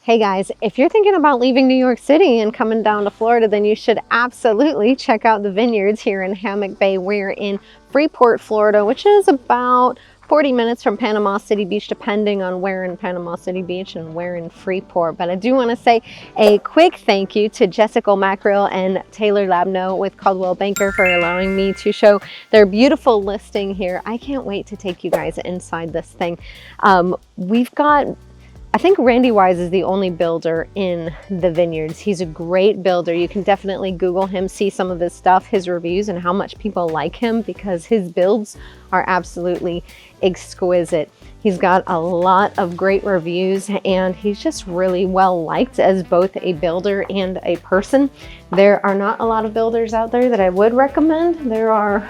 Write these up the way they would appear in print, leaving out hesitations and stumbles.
Hey guys, if you're thinking about leaving New York City and coming down to Florida, then you should absolutely check out the vineyards here in Hammock Bay. We're in Freeport, Florida, which is about 40 minutes from Panama City Beach, depending on where in Panama City Beach and where in Freeport. But I do want to say a quick thank you to Jessica Mackrell and Taylor Labno with Coldwell Banker for allowing me to show their beautiful listing here. I can't wait to take you guys inside this thing. I think Randy Wise is the only builder in the vineyards. He's a great builder. You can definitely Google him, see some of his stuff, his reviews, and how much people like him because his builds are absolutely exquisite. He's got a lot of great reviews and he's just really well liked as both a builder and a person. There are not a lot of builders out there that I would recommend. There are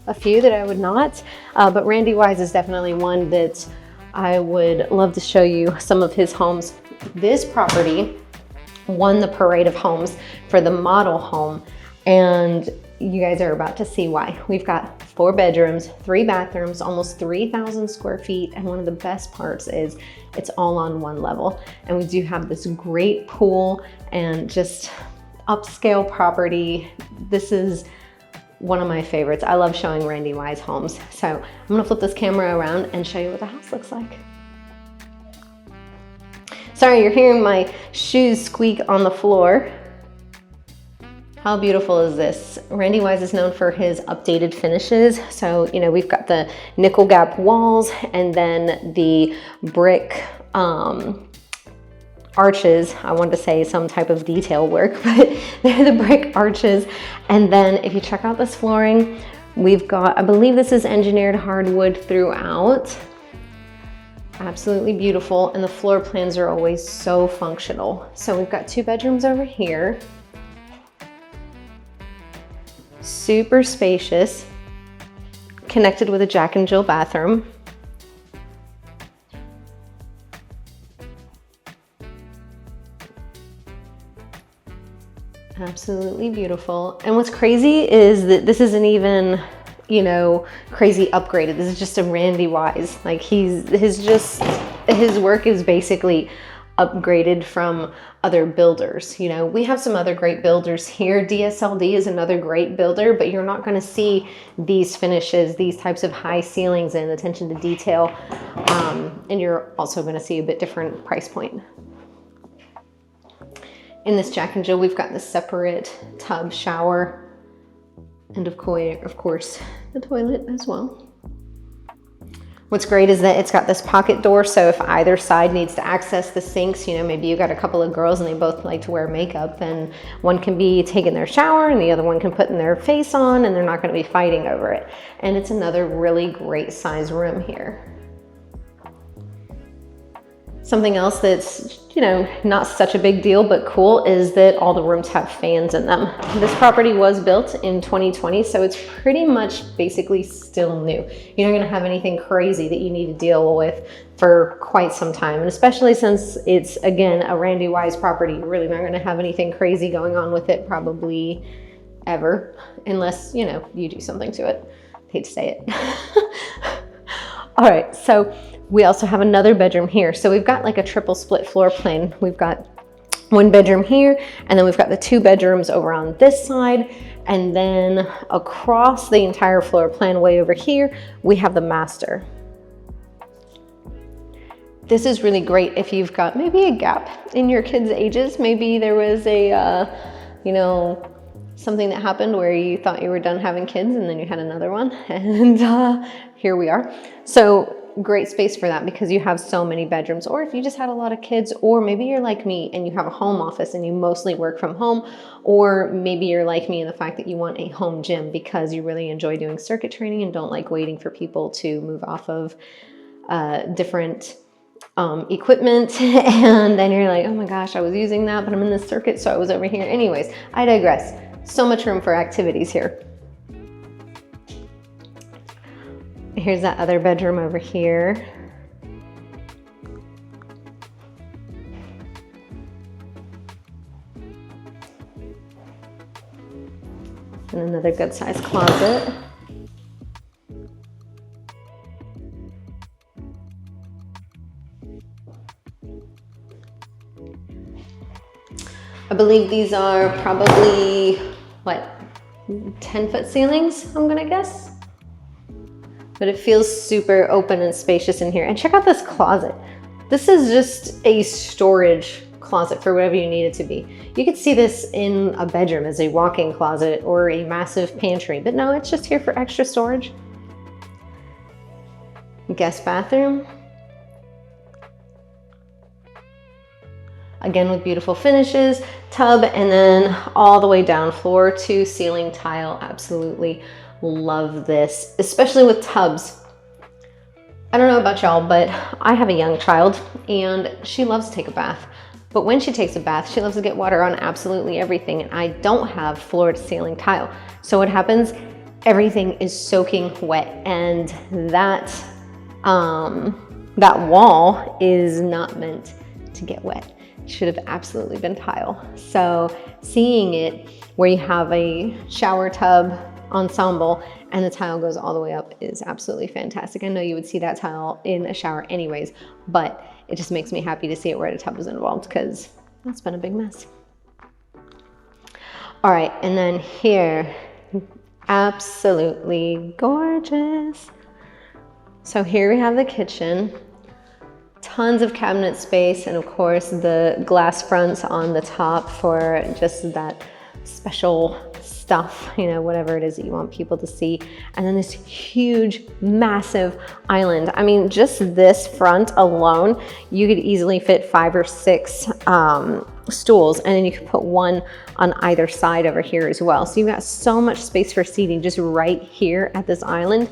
a few that I would not, but Randy Wise is definitely one that I would love to show you some of his homes. This property won the Parade of Homes for the model home, and you guys are about to see why. We've got 4 bedrooms, 3 bathrooms, almost 3,000 square feet, and one of the best parts is it's all on one level. And we do have this great pool and just upscale property. This is one of my favorites. I love showing Randy Wise homes. So I'm gonna flip this camera around and show you what the house looks like. Sorry, you're hearing my shoes squeak on the floor. How beautiful is this? Randy Wise is known for his updated finishes. So, you know, we've got the nickel gap walls and then the brick arches. I wanted to say some type of detail work, but they're the brick arches. And then if you check out this flooring, we've got, I believe this is engineered hardwood throughout. Absolutely beautiful. And the floor plans are always so functional. So we've got 2 bedrooms over here. Super spacious, connected with a Jack and Jill bathroom. Absolutely beautiful. And what's crazy is that this isn't even, you know, crazy upgraded. This is just a Randy Wise. Like his work is basically upgraded from other builders. You know, we have some other great builders here. DSLD is another great builder, but you're not going to see these finishes, these types of high ceilings and attention to detail. And you're also going to see a bit different price point. In this Jack and Jill, we've got the separate tub shower and of course the toilet as well. What's great is that it's got this pocket door, so if either side needs to access the sinks, you know, maybe you've got a couple of girls and they both like to wear makeup, then one can be taking their shower and the other one can put in their face on and they're not going to be fighting over it. And it's another really great size room here. Something else that's, you know, not such a big deal, but cool is that all the rooms have fans in them. This property was built in 2020, so it's pretty much basically still new. You're not gonna have anything crazy that you need to deal with for quite some time. And especially since it's, again, a Randy Wise property, you're really not gonna have anything crazy going on with it probably ever, unless, you know, you do something to it. I hate to say it. All right, so we also have another bedroom here. So we've got like a triple split floor plan. We've got 1 bedroom here, and then we've got the 2 bedrooms over on this side. And then across the entire floor plan way over here, we have the master. This is really great if you've got maybe a gap in your kids' ages. Maybe there was a, you know, something that happened where you thought you were done having kids and then you had another one, and here we are. So great space for that because you have so many bedrooms. Or if you just had a lot of kids, or maybe you're like me and you have a home office and you mostly work from home, or maybe you're like me in the fact that you want a home gym because you really enjoy doing circuit training and don't like waiting for people to move off of different equipment, and then you're like, oh my gosh, I was using that, but I'm in this circuit, so I was over here. Anyways, I digress. So much room for activities here. Here's that other bedroom over here. And another good sized closet. I believe these are probably, what, 10-foot ceilings, I'm gonna guess. But it feels super open and spacious in here. And check out this closet. This is just a storage closet for whatever you need it to be. You could see this in a bedroom as a walk-in closet or a massive pantry, but no, it's just here for extra storage. Guest bathroom. Again with beautiful finishes, tub, and then all the way down, floor to ceiling tile. Absolutely love this, especially with tubs. I don't know about y'all, but I have a young child and she loves to take a bath. But when she takes a bath, she loves to get water on absolutely everything. And I don't have floor to ceiling tile. So what happens? Everything is soaking wet, and that wall is not meant to get wet. Should have absolutely been tile. So seeing it where you have a shower tub ensemble and the tile goes all the way up is absolutely fantastic. I know you would see that tile in a shower anyways, but it just makes me happy to see it where the tub is involved, because that's been a big mess. All right, and then here, absolutely gorgeous. So here we have the kitchen. Tons of cabinet space, and of course the glass fronts on the top for just that special stuff, you know, whatever it is that you want people to see. And then this huge, massive island. I mean, just this front alone, you could easily fit 5 or 6 stools, and then you could put one on either side over here as well. So you've got so much space for seating just right here at this island.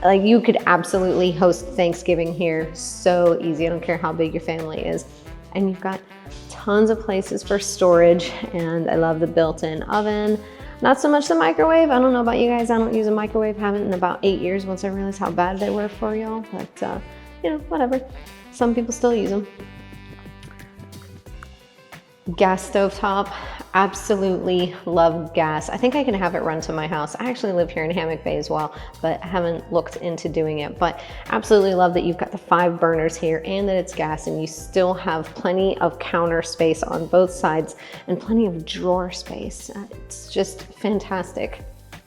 Like, you could absolutely host Thanksgiving here so easy. I don't care how big your family is. And you've got tons of places for storage, and I love the built-in oven. Not so much the microwave. I don't know about you guys. I don't use a microwave. Haven't in about 8 years, once I realized how bad they were for y'all. But, you know, whatever. Some people still use them. Gas stove top. Absolutely love gas. I think I can have it run to my house. I actually live here in Hammock Bay as well, but I haven't looked into doing it. But absolutely love that you've got the 5 burners here and that it's gas, and you still have plenty of counter space on both sides and plenty of drawer space. It's just fantastic.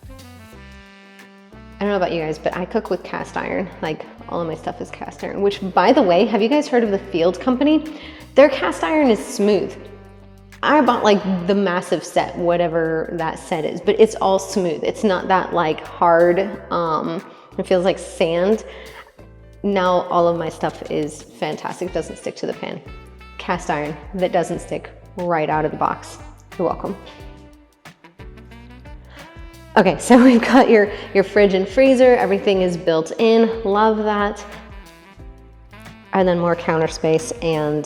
I don't know about you guys, but I cook with cast iron. Like, all of my stuff is cast iron, which, by the way, have you guys heard of the Field Company? Their cast iron is smooth. I bought like the massive set, whatever that set is, but it's all smooth. It's not that like hard, it feels like sand. Now all of my stuff is fantastic. It doesn't stick to the pan. Cast iron that doesn't stick right out of the box. You're welcome. Okay, so we've got your fridge and freezer. Everything is built in. Love that. And then more counter space and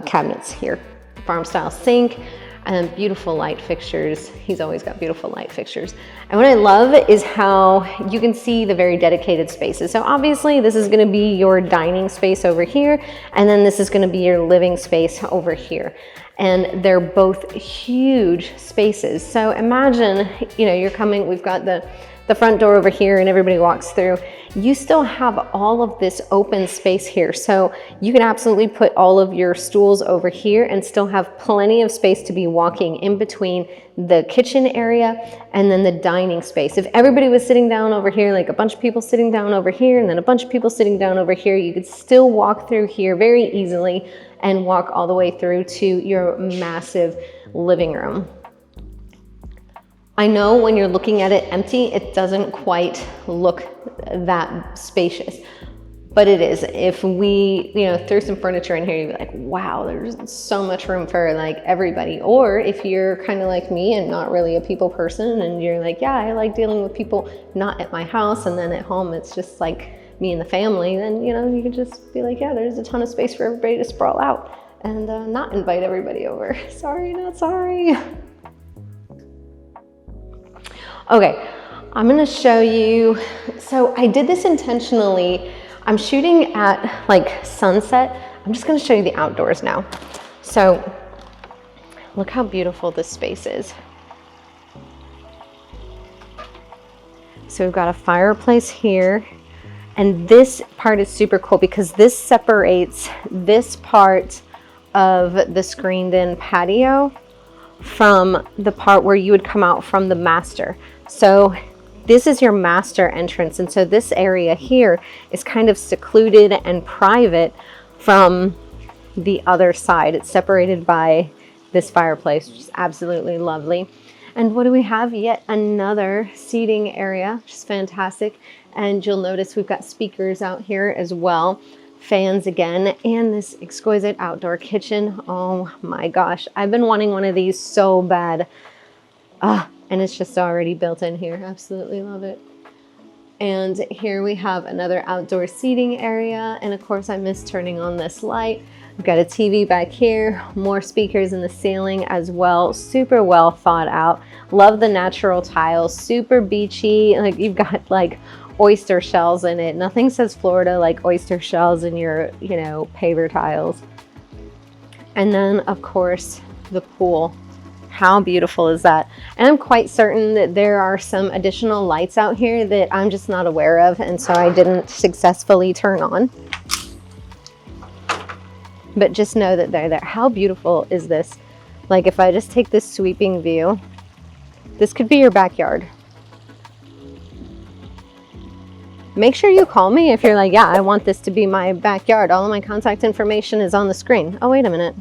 cabinets here. Farm style sink, and then beautiful light fixtures. He's always got beautiful light fixtures. And what I love is how you can see the very dedicated spaces. So obviously this is gonna be your dining space over here, and then this is gonna be your living space over here. And they're both huge spaces. So imagine, you know, you're coming, we've got the front door over here and everybody walks through. You still have all of this open space here. So you can absolutely put all of your stools over here and still have plenty of space to be walking in between the kitchen area and then the dining space. If everybody was sitting down over here, like a bunch of people sitting down over here and then a bunch of people sitting down over here, you could still walk through here very easily and walk all the way through to your massive living room. I know when you're looking at it empty, it doesn't quite look that spacious, but it is. If we, you know, threw some furniture in here, you'd be like, wow, there's so much room for like everybody. Or if you're kind of like me and not really a people person and you're like, yeah, I like dealing with people not at my house, and then at home it's just like me and the family, then, you know, you can just be like, yeah, there's a ton of space for everybody to sprawl out and not invite everybody over. Sorry, not sorry. Okay, I'm gonna show you, so I did this intentionally. I'm shooting at like sunset. I'm just gonna show you the outdoors now. So look how beautiful this space is. So we've got a fireplace here, and this part is super cool because this separates this part of the screened in patio from the part where you would come out from the master. So this is your master entrance. And so this area here is kind of secluded and private from the other side. It's separated by this fireplace, which is absolutely lovely. And what do we have? Yet another seating area, which is fantastic. And you'll notice we've got speakers out here as well, fans again, and this exquisite outdoor kitchen. Oh my gosh, I've been wanting one of these so bad. And it's just already built in here. Absolutely love it. And here we have another outdoor seating area. And of course, I missed turning on this light. We've got a TV back here, more speakers in the ceiling as well. Super well thought out. Love the natural tiles, super beachy. Like you've got like oyster shells in it. Nothing says Florida like oyster shells in your, you know, paver tiles. And then of course, the pool. How beautiful is that? And I'm quite certain that there are some additional lights out here that I'm just not aware of, and so I didn't successfully turn on. But just know that they're there. How beautiful is this? Like if I just take this sweeping view, this could be your backyard. Make sure you call me if you're like, yeah, I want this to be my backyard. All of my contact information is on the screen. Oh, wait a minute.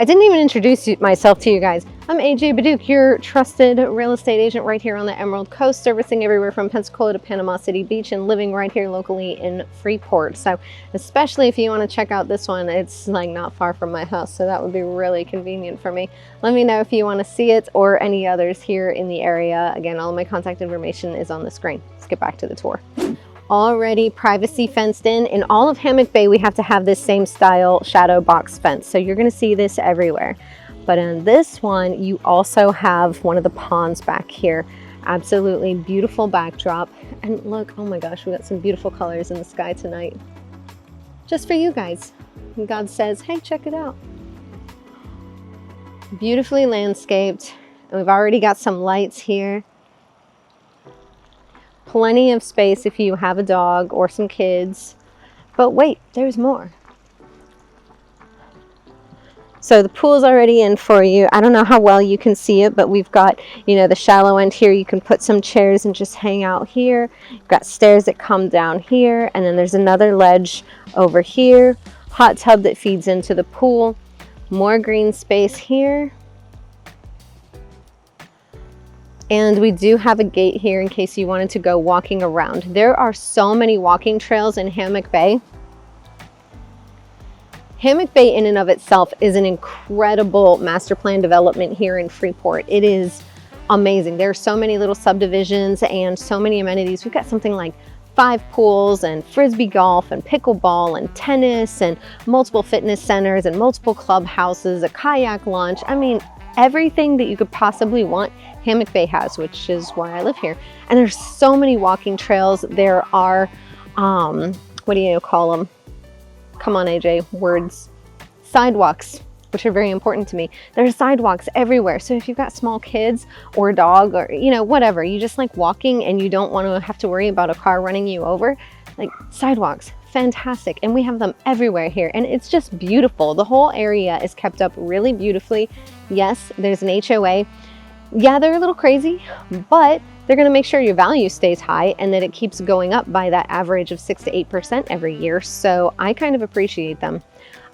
I didn't even introduce myself to you guys. I'm AJ Baduke, your trusted real estate agent right here on the Emerald Coast, servicing everywhere from Pensacola to Panama City Beach and living right here locally in Freeport. So especially if you want to check out this one, it's like not far from my house, so that would be really convenient for me. Let me know if you want to see it or any others here in the area. Again, all of my contact information is on the screen. Let's get back to the tour. Already privacy fenced in. In all of Hammock Bay, we have to have this same style shadow box fence. So you're gonna see this everywhere. But in this one, you also have one of the ponds back here. Absolutely beautiful backdrop. And look, oh my gosh, we got some beautiful colors in the sky tonight. Just for you guys. And God says, hey, check it out. Beautifully landscaped. And we've already got some lights here. Plenty of space if you have a dog or some kids. But wait, there's more. So the pool's already in for you. I don't know how well you can see it, but we've got, you know, the shallow end here. You can put some chairs and just hang out here. You've got stairs that come down here, and then there's another ledge over here. Hot tub that feeds into the pool. More green space here. And we do have a gate here in case you wanted to go walking around. There are so many walking trails in Hammock Bay. Hammock Bay in and of itself is an incredible master plan development here in Freeport. It is amazing. There are so many little subdivisions and so many amenities. We've got something like 5 pools and frisbee golf and pickleball and tennis and multiple fitness centers and multiple clubhouses, a kayak launch. I mean, everything that you could possibly want, Hammock Bay has, which is why I live here. And there's so many walking trails. There are, what do you call them? Come on, AJ, words. Sidewalks, which are very important to me. There's sidewalks everywhere. So if you've got small kids or a dog or, you know, whatever, you just like walking and you don't want to have to worry about a car running you over, like sidewalks. Fantastic. And we have them everywhere here, and it's just beautiful. The whole area is kept up really beautifully. Yes, there's an HOA. Yeah, they're a little crazy, but they're going to make sure your value stays high and that it keeps going up by that average of 6 to 8% every year. So I kind of appreciate them.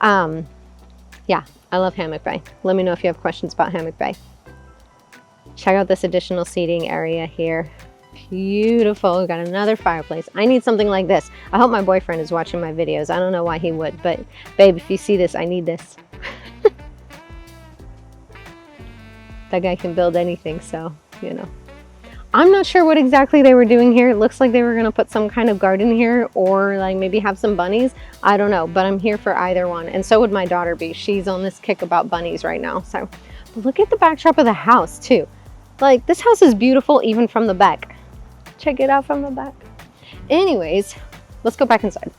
Yeah, I love Hammock Bay. Let me know if you have questions about Hammock Bay. Check out this additional seating area here. Beautiful. We've got another fireplace. I need something like this. I hope my boyfriend is watching my videos. I don't know why he would, but babe, if you see this, I need this. That guy can build anything, so, you know. I'm not sure what exactly they were doing here. It looks like they were going to put some kind of garden here or like maybe have some bunnies. I don't know, but I'm here for either one. And so would my daughter be. She's on this kick about bunnies right now. So look at the backdrop of the house too. Like this house is beautiful even from the back. Check it out from the back. Anyways, let's go back inside.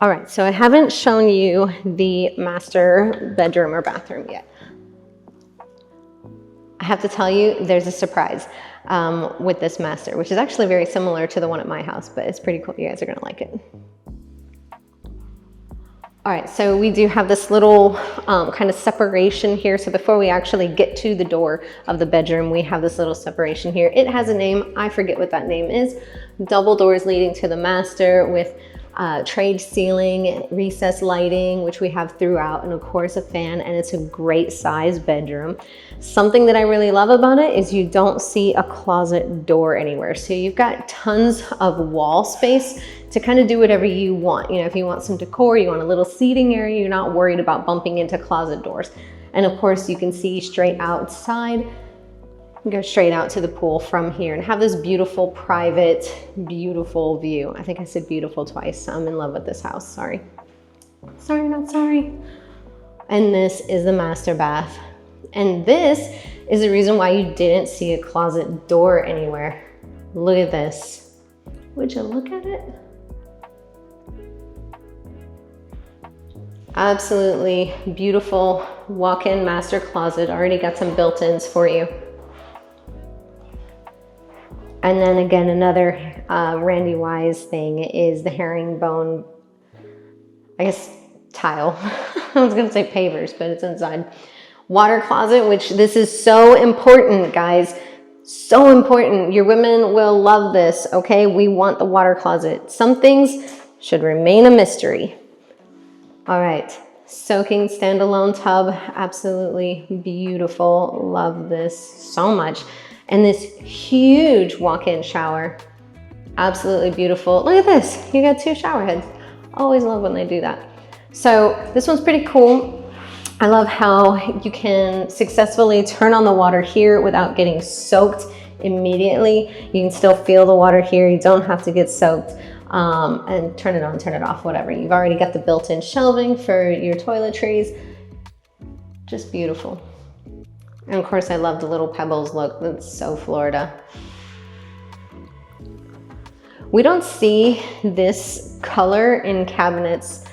All right, so I haven't shown you the master bedroom or bathroom yet. I have to tell you, there's a surprise with this master, which is actually very similar to the one at my house, but it's pretty cool. You guys are gonna like it. All right, so we do have this little kind of separation here. So before we actually get to the door of the bedroom, we have this little separation here. It has a name, I forget what that name is. Double doors leading to the master with trade ceiling, recessed lighting, which we have throughout, and of course a fan, and it's a great size bedroom. Something that I really love about it is you don't see a closet door anywhere. So you've got tons of wall space to kind of do whatever you want. You know, if you want some decor, you want a little seating area, you're not worried about bumping into closet doors. And of course you can see straight outside, go straight out to the pool from here and have this beautiful, private, beautiful view. I think I said beautiful twice. I'm in love with this house, sorry. Sorry, not sorry. And this is the master bath. And this is the reason why you didn't see a closet door anywhere. Look at this. Would you look at it? Absolutely beautiful walk-in master closet. Already got some built-ins for you. And then again, another Randy Wise thing is the herringbone, I guess, tile. I was gonna say pavers, but it's inside. Water closet, which this is so important, guys. So important. Your women will love this, okay? We want the water closet. Some things should remain a mystery. All right, soaking standalone tub, absolutely beautiful. Love this so much. And this huge walk-in shower, absolutely beautiful. Look at this, you got 2 shower heads. Always love when they do that. So this one's pretty cool. I love how you can successfully turn on the water here without getting soaked immediately. You can still feel the water here. You don't have to get soaked. And turn it on, turn it off, whatever. You've already got the built-in shelving for your toiletries. Just beautiful. And of course, I love the little pebbles look. That's so Florida. We don't see this color in cabinets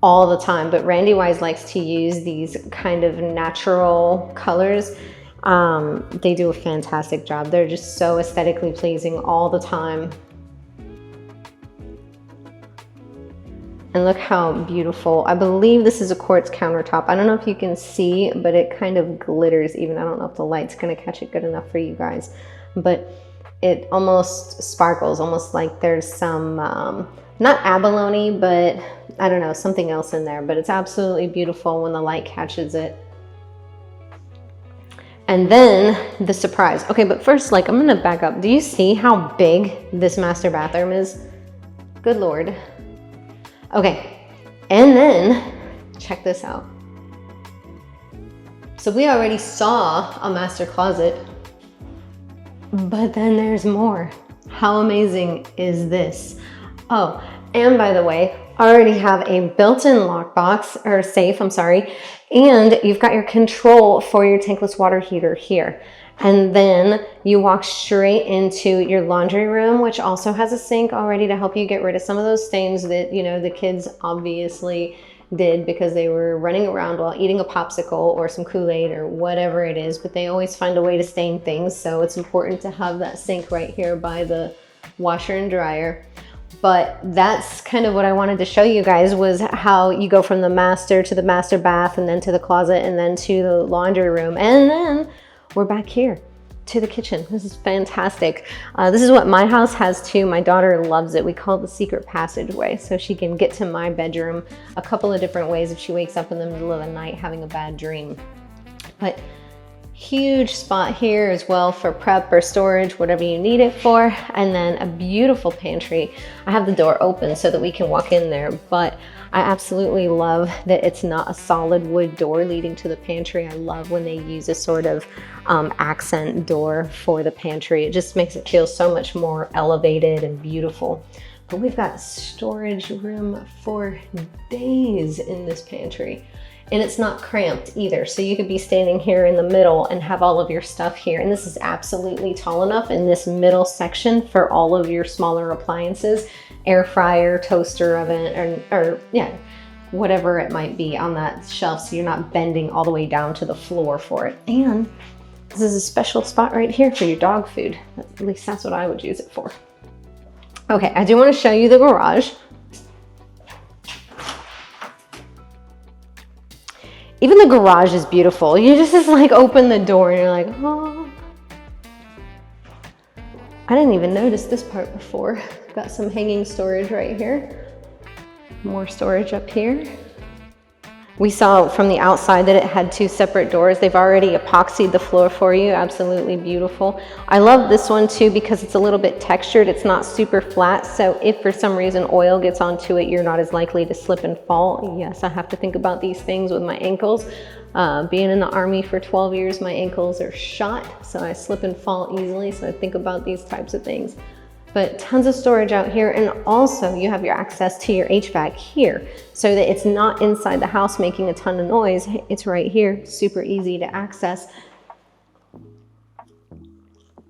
all the time, but Randy Wise likes to use these kind of natural colors. They do a fantastic job. They're just so aesthetically pleasing all the time. And look how beautiful. I believe this is a quartz countertop. I don't know if you can see, but it kind of glitters even. I don't know if the light's gonna catch it good enough for you guys, but it almost sparkles, almost like there's some, not abalone, but I don't know, something else in there, but it's absolutely beautiful when the light catches it. And then the surprise. Okay, but first, like, I'm gonna back up. Do you see how big this master bathroom is? Good Lord. Okay, and then check this out. So we already saw a master closet, but then there's more. How amazing is this? Oh, and by the way, I already have a built-in lockbox, or safe, I'm sorry, and you've got your control for your tankless water heater here. And then you walk straight into your laundry room, which also has a sink already to help you get rid of some of those stains that, you know, the kids obviously did because they were running around while eating a popsicle or some Kool-Aid or whatever it is, but they always find a way to stain things. So it's important to have that sink right here by the washer and dryer. But that's kind of what I wanted to show you guys, was how you go from the master to the master bath, and then to the closet, and then to the laundry room. And then we're back here to the kitchen. This is fantastic. This is what my house has too. My daughter loves it. We call it the secret passageway, so she can get to my bedroom a couple of different ways if she wakes up in the middle of the night having a bad dream. But huge spot here as well for prep or storage, whatever you need it for. And then a beautiful pantry. I have the door open so that we can walk in there, but I absolutely love that it's not a solid wood door leading to the pantry. I love when they use a sort of accent door for the pantry. It just makes it feel so much more elevated and beautiful. But we've got storage room for days in this pantry. And it's not cramped either. So you could be standing here in the middle and have all of your stuff here. And this is absolutely tall enough in this middle section for all of your smaller appliances, air fryer, toaster oven, or yeah, whatever it might be on that shelf. So you're not bending all the way down to the floor for it. And this is a special spot right here for your dog food. At least that's what I would use it for. Okay, I do want to show you the garage. Even the garage is beautiful. You just like open the door and you're like, oh. I didn't even notice this part before. Got some hanging storage right here. More storage up here. We saw from the outside that it had 2 separate doors. They've already epoxied the floor for you. Absolutely beautiful. I love this one too because it's a little bit textured. It's not super flat. So if for some reason oil gets onto it, you're not as likely to slip and fall. Yes, I have to think about these things with my ankles. Being in the Army for 12 years, my ankles are shot, so I slip and fall easily. So I think about these types of things. But tons of storage out here, and also you have your access to your HVAC here so that it's not inside the house making a ton of noise. It's right here, super easy to access.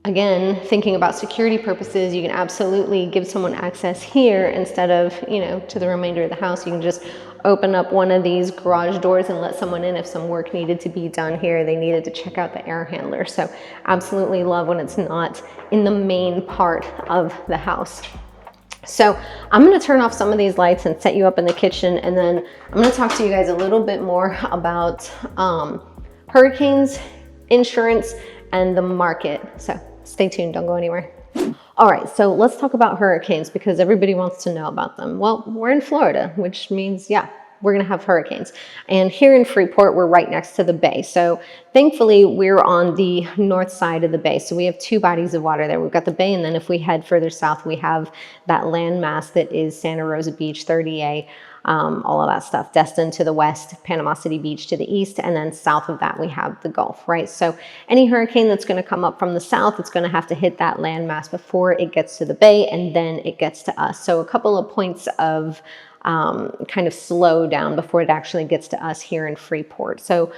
Again, thinking about security purposes, you can absolutely give someone access here instead of, to the remainder of the house. You can just open up one of these garage doors and let someone in if some work needed to be done here. They needed to check out the air handler. So absolutely love when it's not in the main part of the house. So I'm going to turn off some of these lights and set you up in the kitchen. And then I'm going to talk to you guys a little bit more about hurricanes, insurance, and the market. So stay tuned, don't go anywhere. All right, so let's talk about hurricanes because everybody wants to know about them. Well, we're in Florida, which means, yeah, we're gonna have hurricanes. And here in Freeport, we're right next to the bay. So thankfully, we're on the north side of the bay. So we have 2 bodies of water there. We've got the bay, and then if we head further south, we have that landmass that is Santa Rosa Beach, 30A, all of that stuff. Destin to the west, Panama City Beach to the east, and then south of that we have the Gulf, right? So any hurricane that's going to come up from the south, it's going to have to hit that landmass before it gets to the bay, and then it gets to us. So a couple of points of kind of slow down before it actually gets to us here in Freeport. So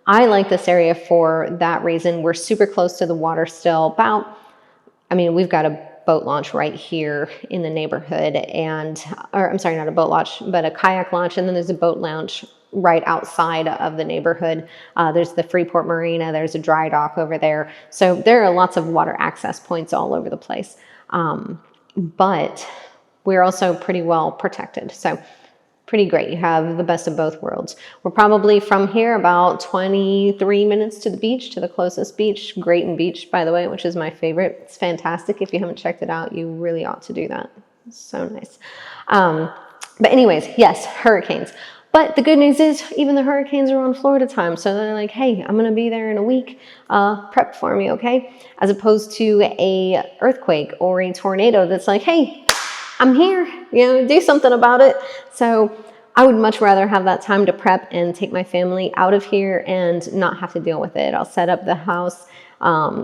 I like this area for that reason. We're super close to the water still. We've got a boat launch right here in the neighborhood, I'm sorry, not a boat launch, but a kayak launch, and then there's a boat launch right outside of the neighborhood. There's the Freeport Marina, there's a dry dock over there. So there are lots of water access points all over the place. But we're also pretty well protected. So pretty great. You have the best of both worlds. We're probably from here about 23 minutes to the beach, to the closest beach, Grayton Beach, by the way, which is my favorite. It's fantastic. If you haven't checked it out, you really ought to do that. It's so nice. But anyways, yes, hurricanes. But the good news is even the hurricanes are on Florida time. So they're like, hey, I'm going to be there in a week. Prep for me, okay? As opposed to a earthquake or a tornado that's like, hey, I'm here, do something about it. So I would much rather have that time to prep and take my family out of here and not have to deal with it. I'll set up the house.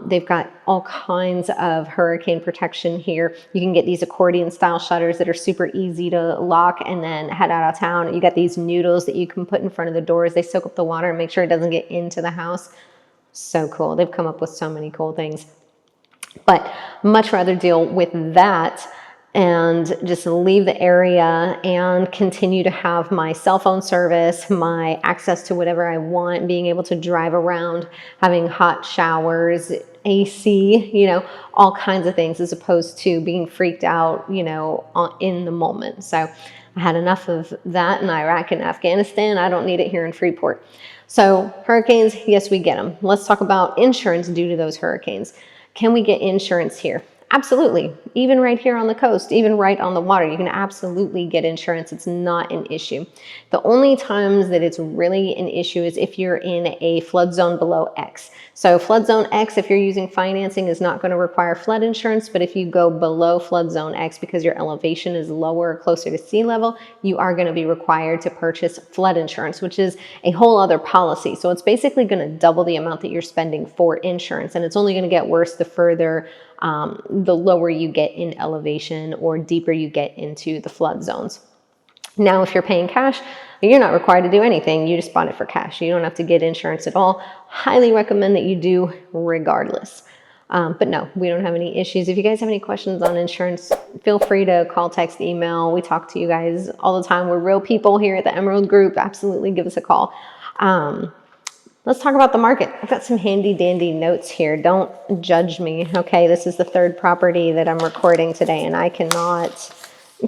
They've got all kinds of hurricane protection here. You can get these accordion style shutters that are super easy to lock and then head out of town. You got these noodles that you can put in front of the doors. They soak up the water and make sure it doesn't get into the house. So cool. They've come up with so many cool things. But much rather deal with that and just leave the area and continue to have my cell phone service, my access to whatever I want, being able to drive around, having hot showers, AC, all kinds of things, as opposed to being freaked out, in the moment. So I had enough of that in Iraq and Afghanistan. I don't need it here in Freeport. So hurricanes, yes, we get them. Let's talk about insurance due to those hurricanes. Can we get insurance here? Absolutely. Even right here on the coast, even right on the water, you can absolutely get insurance. It's not an issue. The only times that it's really an issue is if you're in a flood zone below X. So flood zone X, if you're using financing, is not going to require flood insurance. But if you go below flood zone X because your elevation is lower, closer to sea level, you are going to be required to purchase flood insurance, which is a whole other policy. So it's basically going to double the amount that you're spending for insurance. And it's only going to get worse the further the lower you get in elevation or deeper you get into the flood zones. Now, if you're paying cash, you're not required to do anything. You just bought it for cash. You don't have to get insurance at all. Highly recommend that you do regardless. But no, we don't have any issues. If you guys have any questions on insurance, feel free to call, text, email. We talk to you guys all the time. We're real people here at the Emerald Group. Absolutely give us a call. Let's talk about the market. I've got some handy dandy notes here. Don't judge me. Okay, this is the third property that I'm recording today, and I cannot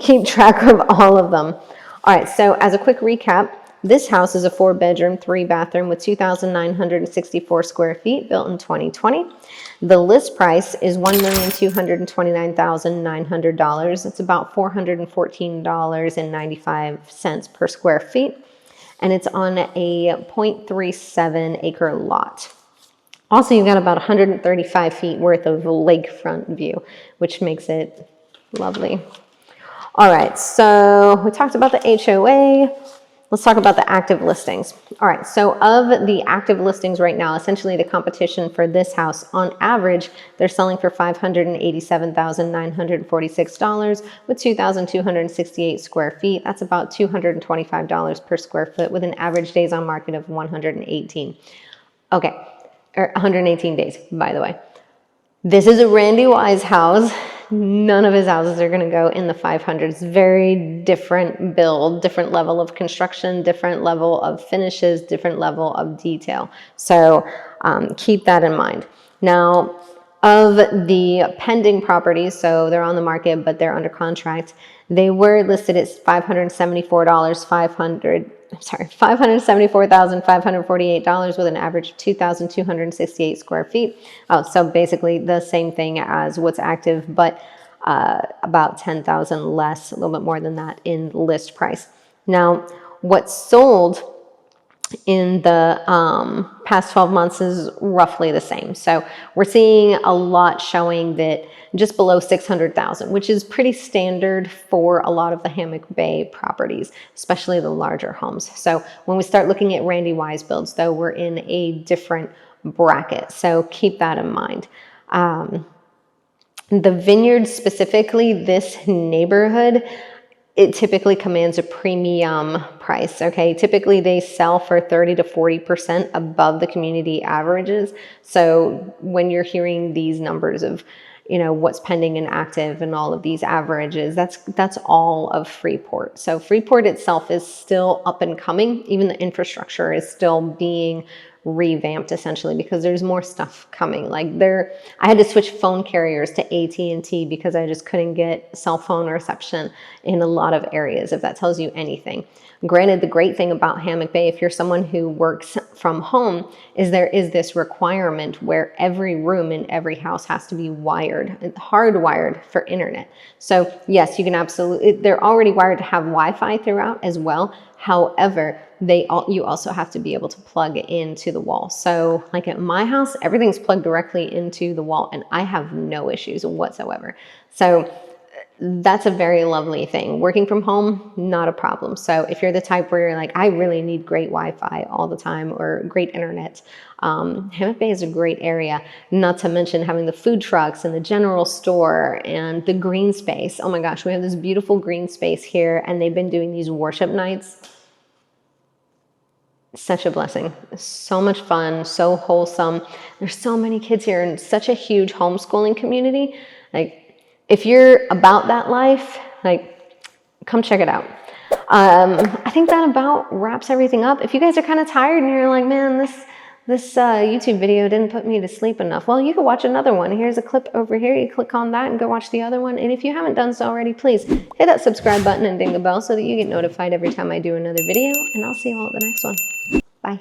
keep track of all of them. All right, so as a quick recap, this house is a 4-bedroom, 3-bathroom with 2,964 square feet, built in 2020. The list price is $1,229,900. It's about $414.95 per square feet, and it's on a 0.37 acre lot. Also, you've got about 135 feet worth of lakefront view, which makes it lovely. All right, so we talked about the HOA. Let's talk about the active listings. All right, so of the active listings right now, essentially the competition for this house, on average, they're selling for $587,946 with 2,268 square feet. That's about $225 per square foot with an average days on market of 118. Okay, or 118 days, by the way. This is a Randy Wise house. None of his houses are going to go in the 500s. Very different build, different level of construction, different level of finishes, different level of detail. So keep that in mind. Now, of the pending properties, so they're on the market, but they're under contract, they were listed at $574,548 with an average of 2,268 square feet. Oh, so basically the same thing as what's active, but about 10,000 less, a little bit more than that in list price. Now, what's sold in the past 12 months is roughly the same. So we're seeing a lot showing that just below 600,000, which is pretty standard for a lot of the Hammock Bay properties, especially the larger homes. So when we start looking at Randy Wise builds, though, we're in a different bracket. So keep that in mind. The Vineyard, specifically this neighborhood, it typically commands a premium price, okay? Typically they sell for 30 to 40% above the community averages. So when you're hearing these numbers of, you know, what's pending and active and all of these averages, that's all of Freeport. So Freeport itself is still up and coming. Even the infrastructure is still being revamped essentially because there's more stuff coming. Like I had to switch phone carriers to AT&T because I just couldn't get cell phone reception in a lot of areas, if that tells you anything. Granted, the great thing about Hammock Bay, if you're someone who works from home, is there is this requirement where every room in every house has to be hardwired for internet. So yes, you can absolutely, they're already wired to have Wi-Fi throughout as well. However, you also have to be able to plug into the wall. So like at my house, everything's plugged directly into the wall and I have no issues whatsoever. So that's a very lovely thing. Working from home, not a problem. So if you're the type where you're like, I really need great Wi-Fi all the time or great internet, Hammock Bay is a great area, not to mention having the food trucks and the general store and the green space. Oh my gosh, we have this beautiful green space here and they've been doing these worship nights. Such a blessing. So much fun, so wholesome. There's so many kids here and such a huge homeschooling community. Like, if you're about that life, like, come check it out. I think that about wraps everything up. If you guys are kind of tired and you're like, man, this YouTube video didn't put me to sleep enough, well, you can watch another one. Here's a clip over here. You click on that and go watch the other one. And if you haven't done so already, please hit that subscribe button and ding the bell so that you get notified every time I do another video. And I'll see you all at the next one. Bye.